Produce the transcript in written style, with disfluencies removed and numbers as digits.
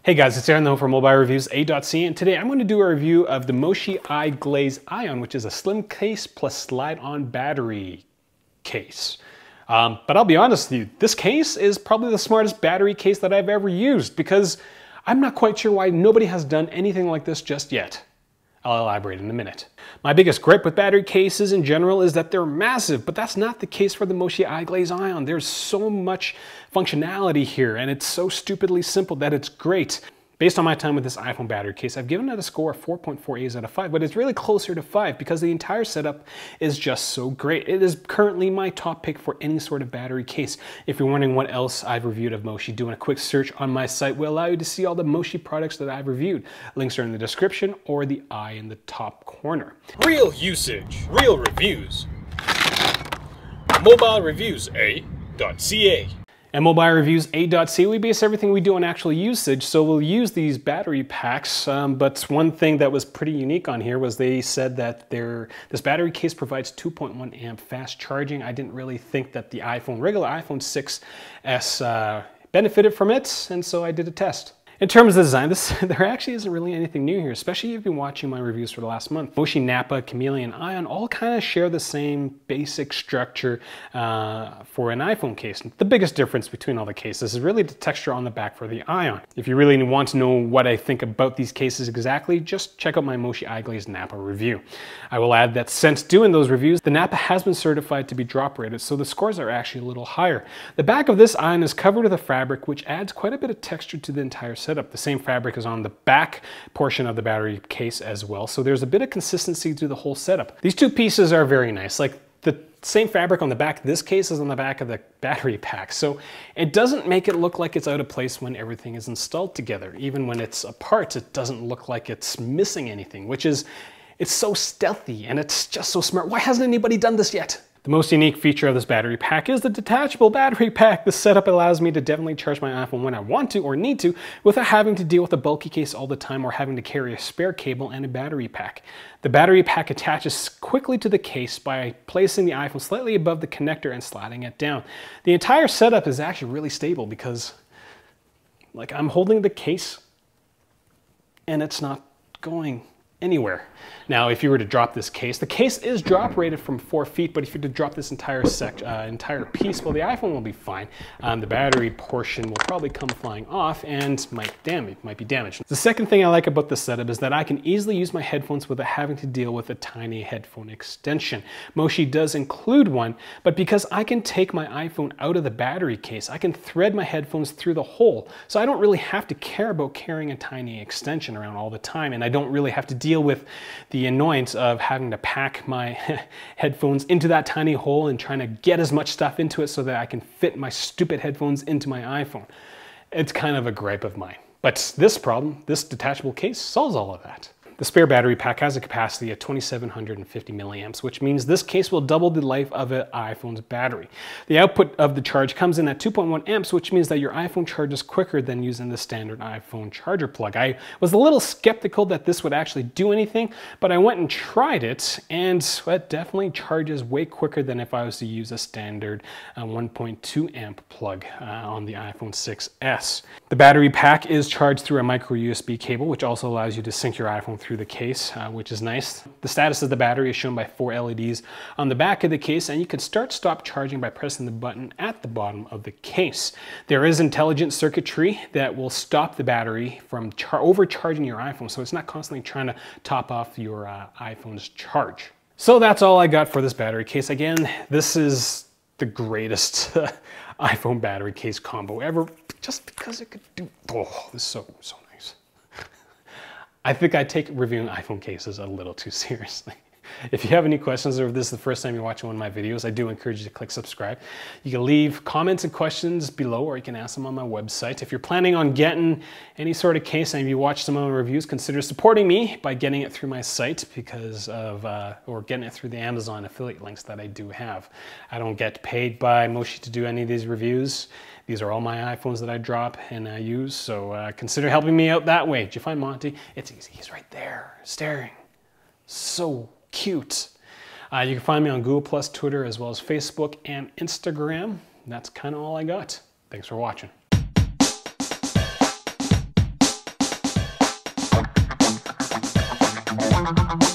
Hey guys, it's Aaron from Mobile Reviews A.ca, and today I'm going to do a review of the Moshi iGlaze Ion, which is a slim case plus slide-on battery case. But I'll be honest with you, this case is probably the smartest battery case that I've ever used because I'm not quite sure why nobody has done anything like this just yet. I'll elaborate in a minute. My biggest gripe with battery cases in general is that they're massive, but that's not the case for the Moshi iGlaze Ion. There's so much functionality here, and it's so stupidly simple that it's great. Based on my time with this iPhone battery case, I've given it a score of 4.48 out of 5, but it's really closer to 5 because the entire setup is just so great. It is currently my top pick for any sort of battery case. If you're wondering what else I've reviewed of Moshi, doing a quick search on my site will allow you to see all the Moshi products that I've reviewed. Links are in the description or the eye in the top corner. Real usage, real reviews. Mobile Reviews A.ca. At Mobile Reviews A.ca, we base everything we do on actual usage, so we'll use these battery packs, but one thing that was pretty unique on here was they said that this battery case provides 2.1 amp fast charging. I didn't really think that the regular iPhone 6s benefited from it, and so I did a test. In terms of design, there actually isn't really anything new here, especially if you've been watching my reviews for the last month. Moshi, Nappa, Chameleon, Ion all kind of share the same basic structure for an iPhone case. The biggest difference between all the cases is really the texture on the back for the Ion. If you really want to know what I think about these cases exactly, just check out my Moshi iGlaze Nappa review. I will add that since doing those reviews, the Nappa has been certified to be drop rated, so the scores are actually a little higher. The back of this Ion is covered with a fabric which adds quite a bit of texture to the entire setup. The same fabric is on the back portion of the battery case as well, so there's a bit of consistency to the whole setup. These two pieces are very nice. Like the same fabric on the back of this case is on the back of the battery pack, so it doesn't make it look like it's out of place when everything is installed together. Even when it's apart, it doesn't look like it's missing anything, it's so stealthy and it's just so smart. Why hasn't anybody done this yet? The most unique feature of this battery pack is the detachable battery pack. This setup allows me to definitely charge my iPhone when I want to or need to without having to deal with a bulky case all the time or having to carry a spare cable and a battery pack. The battery pack attaches quickly to the case by placing the iPhone slightly above the connector and sliding it down. The entire setup is actually really stable because I'm holding the case and it's not going anywhere. Now, if you were to drop this case, the case is drop rated from 4 feet, but if you were to drop this entire piece, well, the iPhone will be fine. The battery portion will probably come flying off and might be damaged. The second thing I like about this setup is that I can easily use my headphones without having to deal with a tiny headphone extension. Moshi does include one, but because I can take my iPhone out of the battery case, I can thread my headphones through the hole, so I don't really have to care about carrying a tiny extension around all the time, and I don't really have to deal with the annoyance of having to pack my headphones into that tiny hole and trying to get as much stuff into it so that I can fit my stupid headphones into my iPhone. It's kind of a gripe of mine. But this detachable case solves all of that. The spare battery pack has a capacity of 2750 milliamps, which means this case will double the life of an iPhone's battery. The output of the charge comes in at 2.1 amps, which means that your iPhone charges quicker than using the standard iPhone charger plug. I was a little skeptical that this would actually do anything, but I went and tried it, and it definitely charges way quicker than if I was to use a standard 1.2 amp plug on the iPhone 6s. The battery pack is charged through a micro USB cable, which also allows you to sync your iPhone through the case, which is nice. The status of the battery is shown by 4 LEDs on the back of the case, and you can stop charging by pressing the button at the bottom of the case. There is intelligent circuitry that will stop the battery from overcharging your iPhone, so it's not constantly trying to top off your iPhone's charge. So that's all I got for this battery case. Again, this is the greatest iPhone battery case combo ever, just because it could do, this is so nice. I think I take reviewing iPhone cases a little too seriously. If you have any questions or if this is the first time you're watching one of my videos, I do encourage you to click subscribe. You can leave comments and questions below, or you can ask them on my website. If you're planning on getting any sort of case and you watch some of my reviews, consider supporting me by getting it through my site or getting it through the Amazon affiliate links that I do have. I don't get paid by Moshi to do any of these reviews. These are all my iPhones that I drop and I use, so consider helping me out that way. Did you find Monty? It's easy. He's right there, staring. So cute. You can find me on Google+, Twitter, as well as Facebook and Instagram. And that's kind of all I got. Thanks for watching. Bye.